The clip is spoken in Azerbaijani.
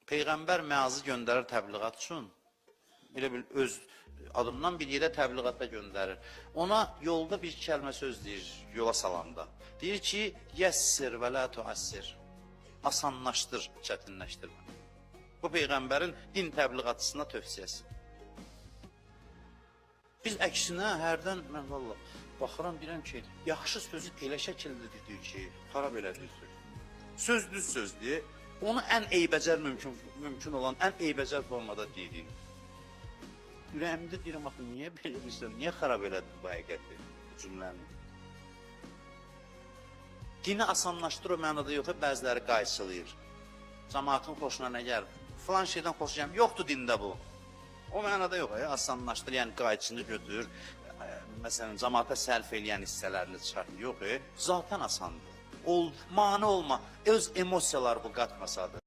Peyğəmbər məazı göndərir təbliğat üçün. Elə bil öz adından bir yerə təbliğata göndərir. Ona yolda bir kəlmə söz deyir, yola salanda. Deyir ki, yəssir və la tuassir. Asanlaşdır, çətinləşdirmə. Bu Peyğəmbərin din təbliğatçısına tövsiyəsi. Biz əksinə hərdən, mən valla baxıram, deyirəm ki, yaxşı sözü elə şəkildə dedik ki, xarab elədik söz. Söz düz sözdür, onu ən eybəcər mümkün olan, ən eybəcər formada deyirik. Ürəyimdə deyirəm, axı, niyə belə bir söz, niyə xarab elədin bu həqiqəti, cümləni? Dini asanlaşdır o mənada yox, bəziləri qayçılıyır. Cəmaatın xoşuna nə gəlir? Falan şeydən xoşlayam, yoxdur dində bu. O mənada yox, asanlaşdır, yəni qayçını götür, məsələn, cəmaata sərf eləyən hissələrini çıxart, yox, zaten asandır. Mane olma, öz emosiyalar bu qatmasadır.